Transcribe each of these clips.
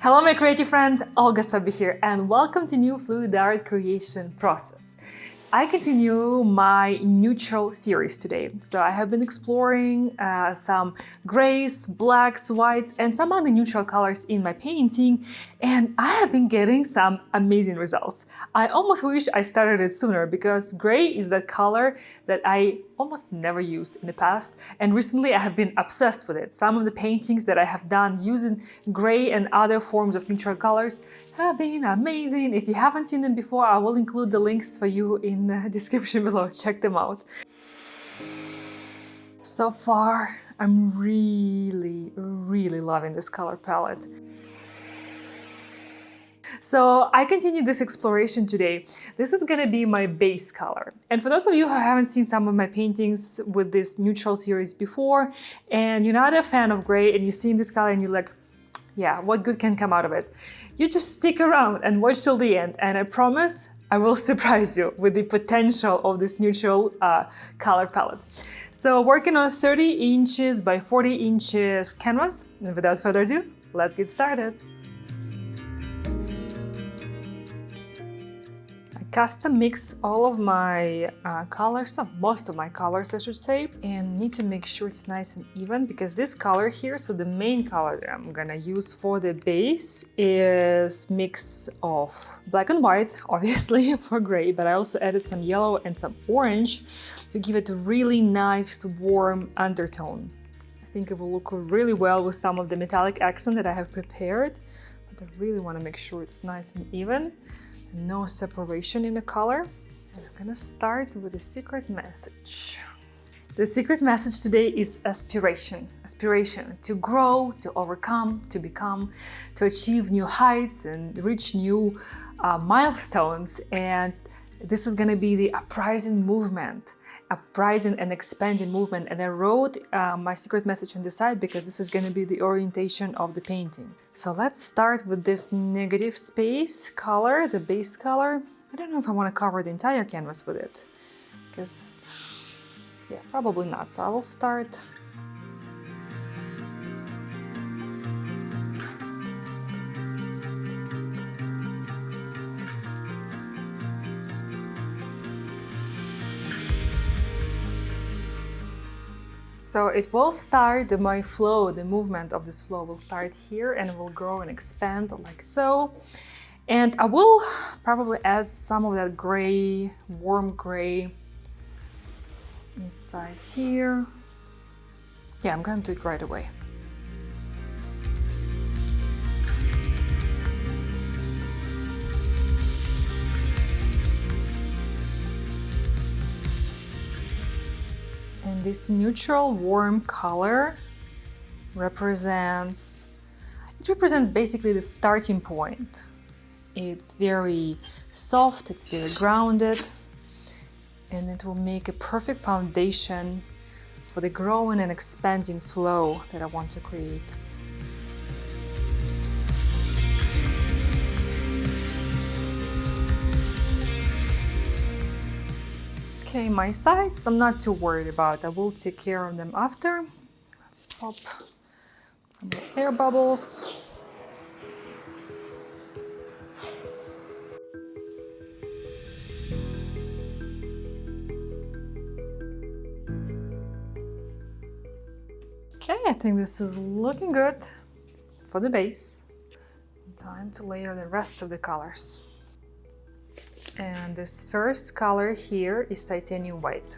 Hello my creative friend, Olga Sabi here and welcome to new Fluid Art creation process. I continue my neutral series today. So I have been exploring some grays, blacks, whites and some other neutral colors in my painting and I have been getting some amazing results. I almost wish I started it sooner because gray is that color that I almost never used in the past and recently I have been obsessed with it. Some of the paintings that I have done using gray and other forms of neutral colors have been amazing. If you haven't seen them before, I will include the links for you in the description below. Check them out. So far, I'm really loving this color palette. So I continue this exploration today. This is gonna be my base color. And for those of you who haven't seen some of my paintings with this neutral series before, and you're not a fan of gray and you've seen this color and you're like, yeah, what good can come out of it? You just stick around and watch till the end. And I promise I will surprise you with the potential of this neutral color palette. So working on 30 inches by 40 inches canvas. And without further ado, let's get started. Custom mix all of my colors, most of my colors I should say, and need to make sure it's nice and even because this color here, so the main color that I'm gonna use for the base is mix of black and white, obviously for gray, but I also added some yellow and some orange to give it a really nice warm undertone. I think it will look really well with some of the metallic accent that I have prepared, but I really want to make sure it's nice and even. No separation in the color. And I'm gonna start with a secret message. The secret message today is aspiration. Aspiration to grow, to overcome, to become, to achieve new heights and reach new milestones. And this is gonna be the uprising movement, uprising and expanding movement. And I wrote my secret message on the side because this is gonna be the orientation of the painting. So let's start with this negative space color, the base color. I don't know if I want to cover the entire canvas with it, because, yeah, probably not. So I will start. So it will start, my flow, the movement of this flow will start here and it will grow and expand like so. And I will probably add some of that gray, warm gray inside here. Yeah, I'm gonna do it right away. And this neutral warm color represents basically the starting point. It's very soft, it's very grounded, and it will make a perfect foundation for the growing and expanding flow that I want to create. Okay, my sides I'm not too worried about. I will take care of them after. Let's pop some air bubbles. Okay, I think this is looking good for the base. Time to layer the rest of the colors. And this first color here is titanium white.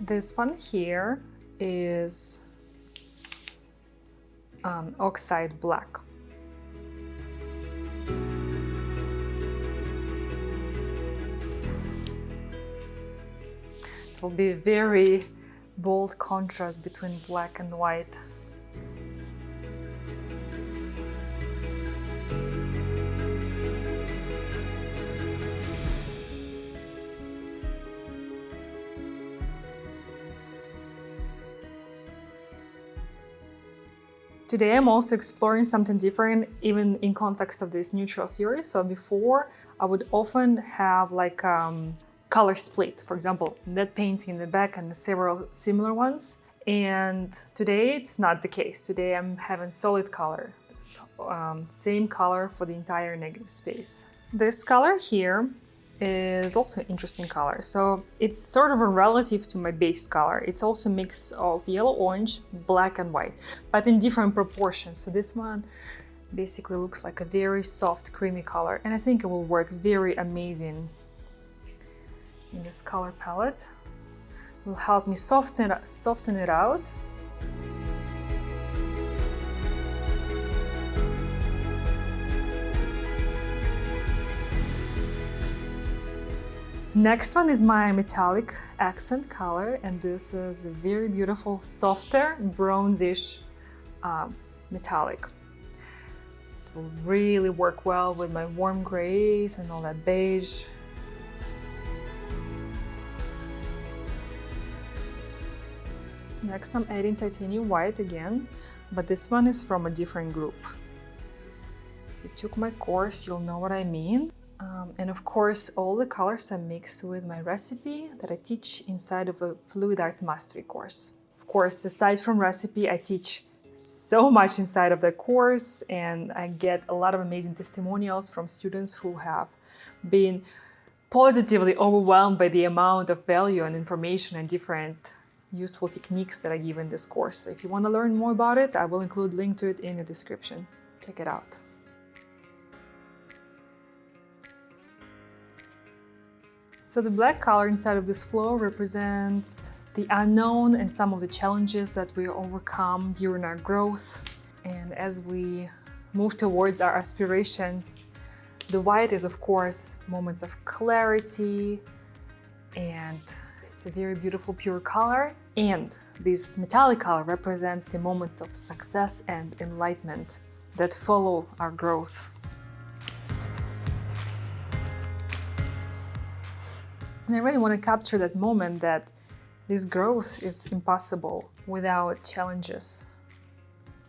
This one here is oxide black. It will be a very bold contrast between black and white. Today I'm also exploring something different, even in context of this neutral series. So before, I would often have like color split, for example, that painting in the back and several similar ones. And today it's not the case. Today I'm having solid color, same color for the entire negative space. This color here is also an interesting color. So it's sort of a relative to my base color. It's also a mix of yellow, orange, black and white, but in different proportions. So this one basically looks like a very soft, creamy color, and I think it will work very amazing in this color palette. It will help me soften it out. Next one is my metallic accent color, and this is a very beautiful, softer, bronzish metallic. It will really work well with my warm grays and all that beige. Next I'm adding titanium white again, but this one is from a different group. If you took my course, you'll know what I mean. And of course, all the colors are mixed with my recipe that I teach inside of a Fluid Art Mastery course. Of course, aside from recipe, I teach so much inside of the course, and I get a lot of amazing testimonials from students who have been positively overwhelmed by the amount of value and information and different useful techniques that I give in this course. So if you want to learn more about it, I will include a link to it in the description. Check it out. So the black color inside of this flow represents the unknown and some of the challenges that we overcome during our growth. And as we move towards our aspirations, the white is, of course, moments of clarity, and it's a very beautiful, pure color. And this metallic color represents the moments of success and enlightenment that follow our growth. And I really want to capture that moment that this growth is impossible without challenges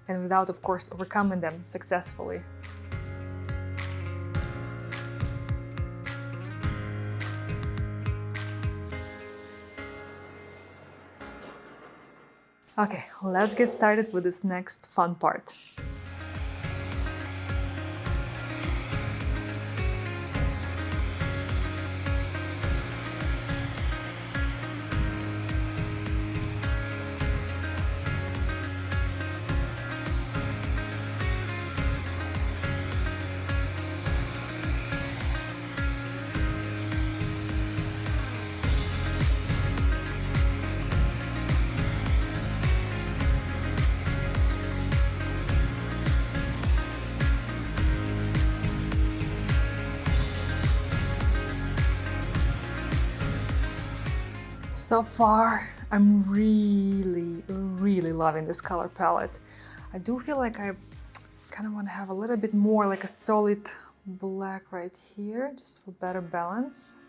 and without, of course, overcoming them successfully. Okay, let's get started with this next fun part. So far, I'm really loving this color palette. I do feel like I kind of want to have a little bit more like a solid black right here, just for better balance.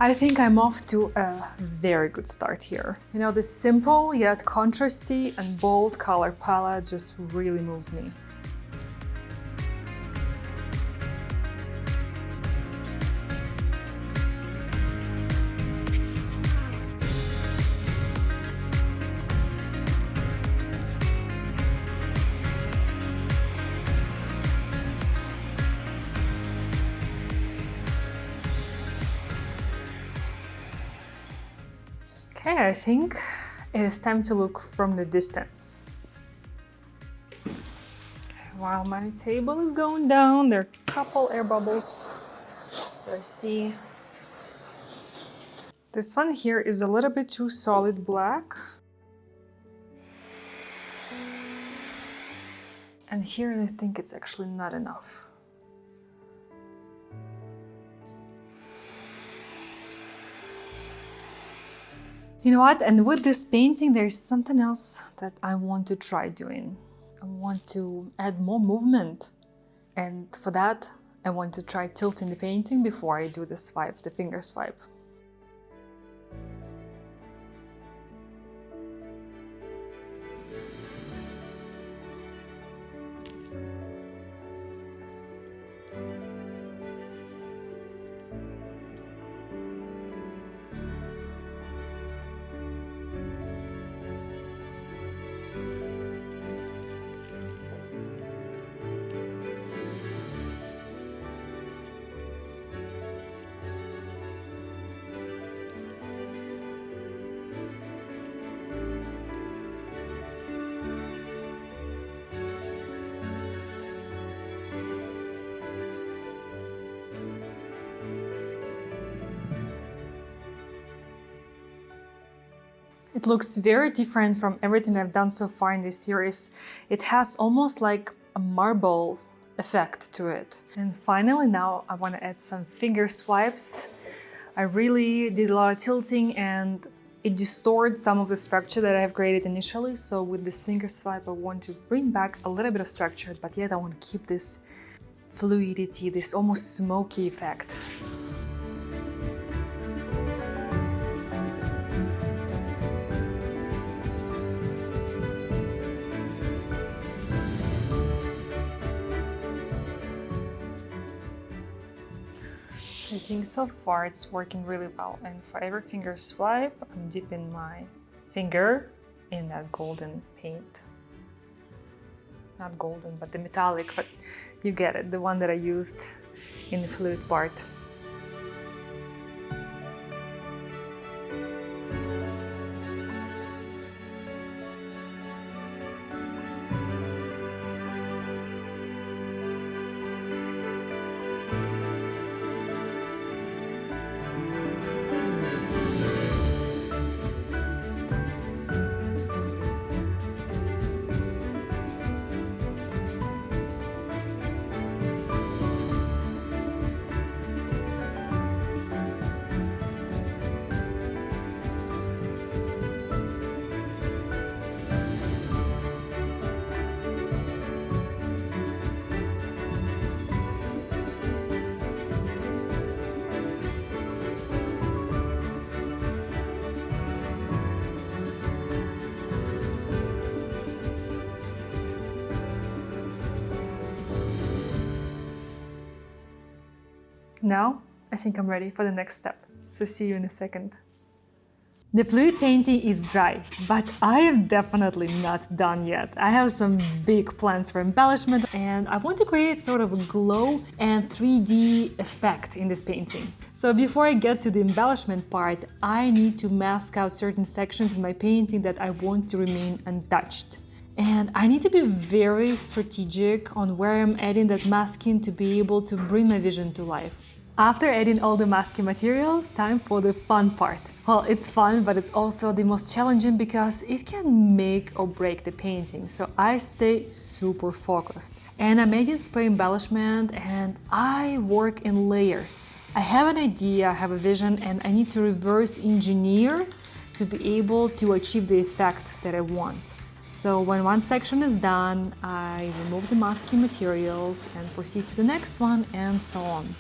I think I'm off to a very good start here. You know, this simple yet contrasty and bold color palette just really moves me. Okay, I think it is time to look from the distance. While my table is going down, there are a couple air bubbles that I see. This one here is a little bit too solid black. And here I think it's actually not enough. You know what? And with this painting, there's something else that I want to try doing. I want to add more movement. And for that, I want to try tilting the painting before I do the swipe, the finger swipe. It looks very different from everything I've done so far in this series. It has almost like a marble effect to it. And finally now I want to add some finger swipes. I really did a lot of tilting and it distorted some of the structure that I have created initially. So with this finger swipe I want to bring back a little bit of structure, but yet I want to keep this fluidity, this almost smoky effect. I think so far it's working really well, and for every finger swipe I'm dipping my finger in that golden paint. Not golden, but the metallic, but you get it, the one that I used in the fluid part. Now, I think I'm ready for the next step, so see you in a second. The fluid painting is dry, but I am definitely not done yet. I have some big plans for embellishment and I want to create sort of a glow and 3D effect in this painting. So before I get to the embellishment part, I need to mask out certain sections in my painting that I want to remain untouched. And I need to be very strategic on where I'm adding that masking to be able to bring my vision to life. After adding all the masking materials, time for the fun part. Well, it's fun, but it's also the most challenging because it can make or break the painting. So I stay super focused. And I'm adding spray embellishment and I work in layers. I have an idea, I have a vision, and I need to reverse engineer to be able to achieve the effect that I want. So when one section is done, I remove the masking materials and proceed to the next one and so on.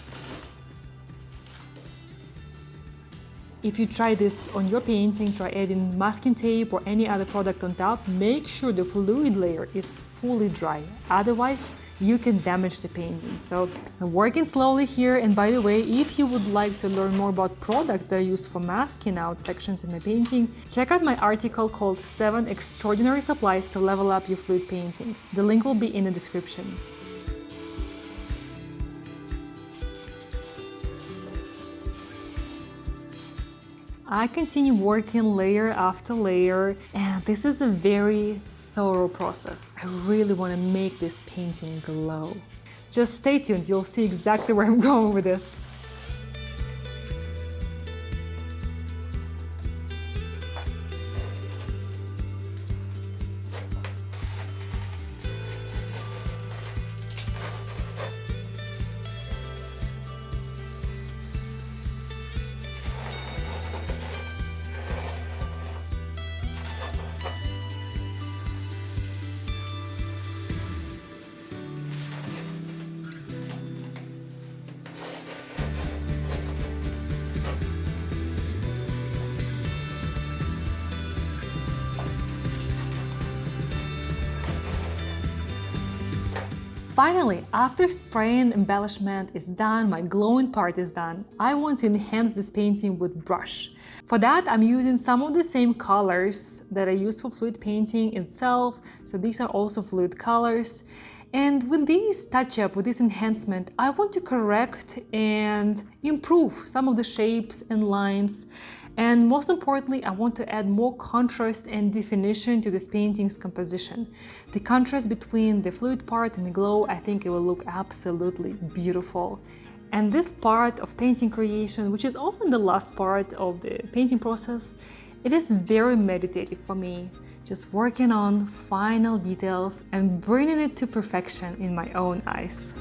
If you try this on your painting, try adding masking tape or any other product on top, make sure the fluid layer is fully dry, otherwise you can damage the painting. So I'm working slowly here, and by the way, if you would like to learn more about products that I use for masking out sections in my painting, check out my article called 7 Extraordinary Supplies to Level Up Your Fluid Painting. The link will be in the description. I continue working layer after layer, and this is a very thorough process. I really want to make this painting glow. Just stay tuned, you'll see exactly where I'm going with this. finally, after spray and embellishment is done, my glowing part is done, I want to enhance this painting with brush. For that, I'm using some of the same colors that I used for fluid painting itself, so these are also fluid colors. And with this touch-up, with this enhancement, I want to correct and improve some of the shapes and lines. And most importantly, I want to add more contrast and definition to this painting's composition. The contrast between the fluid part and the glow, I think it will look absolutely beautiful. And this part of painting creation, which is often the last part of the painting process, it is very meditative for me. Just working on final details and bringing it to perfection in my own eyes.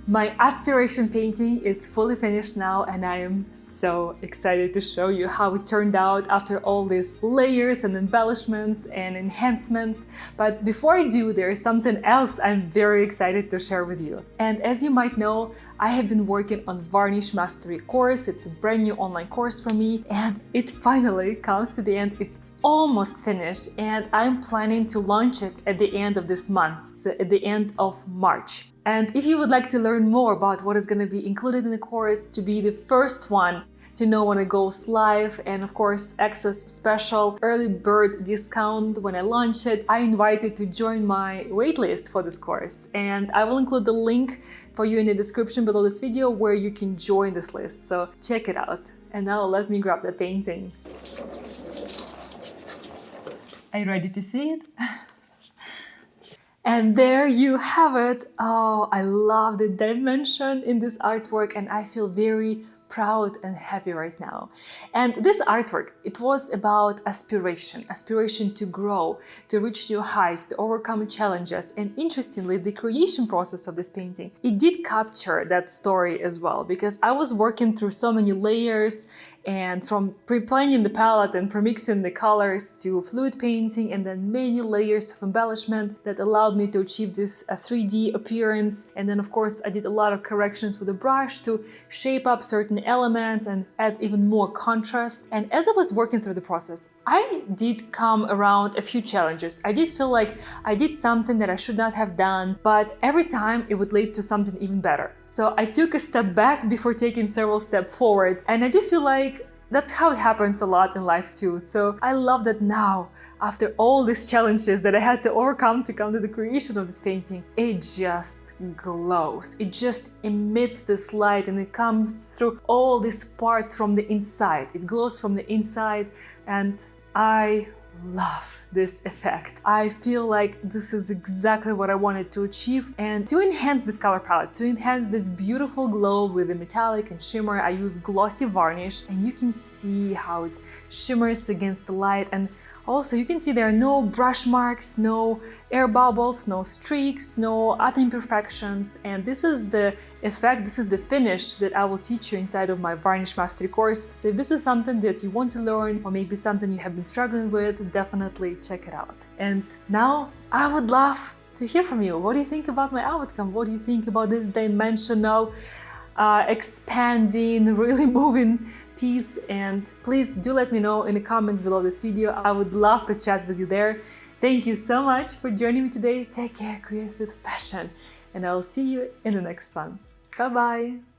My aspiration painting is fully finished now, and I am so excited to show you how it turned out after all these layers and embellishments and enhancements. But before I do, there is something else I'm very excited to share with you. And as you might know, I have been working on Varnish Mastery course. It's a brand new online course for me, and it finally comes to the end. It's almost finished, and I'm planning to launch it at the end of this month, so at the end of March. And if you would like to learn more about what is going to be included in the course, to be the first one to know when it goes live, and of course access special early bird discount when I launch it, I invite you to join my waitlist for this course. And I will include the link for you in the description below this video where you can join this list, so check it out. And now let me grab the painting. Are you ready to see it? And there you have it. Oh, I love the dimension in this artwork, and I feel very proud and happy right now. And this artwork, it was about aspiration to grow, to reach new heights, to overcome challenges. And interestingly, the creation process of this painting, it did capture that story as well, because I was working through so many layers, and from pre-planning the palette and pre-mixing the colors to fluid painting, and then many layers of embellishment that allowed me to achieve this 3D appearance. And then of course I did a lot of corrections with a brush to shape up certain elements and add even more contrast. And as I was working through the process, I did come around a few challenges. I did feel like I did something that I should not have done, but every time it would lead to something even better. So I took a step back before taking several steps forward, and I do feel like that's how it happens a lot in life too. So I love that now, after all these challenges that I had to overcome to come to the creation of this painting, it just glows. It just emits this light, and it comes through all these parts from the inside. It glows from the inside, and I love this effect. I feel like this is exactly what I wanted to achieve. And to enhance this color palette, to enhance this beautiful glow with the metallic and shimmer, I used glossy varnish, and you can see how it shimmers against the light. And also you can see there are no brush marks, no air bubbles, no streaks, no other imperfections. And this is the effect, this is the finish that I will teach you inside of my Varnish Mastery course. So if this is something that you want to learn, or maybe something you have been struggling with, definitely check it out. And now I would love to hear from you. What do you think about my outcome? What do you think about this dimensional, expanding, really moving piece? And please do let me know in the comments below this video. I would love to chat with you there. Thank you so much for joining me today. Take care, create with passion, and I'll see you in the next one. Bye bye.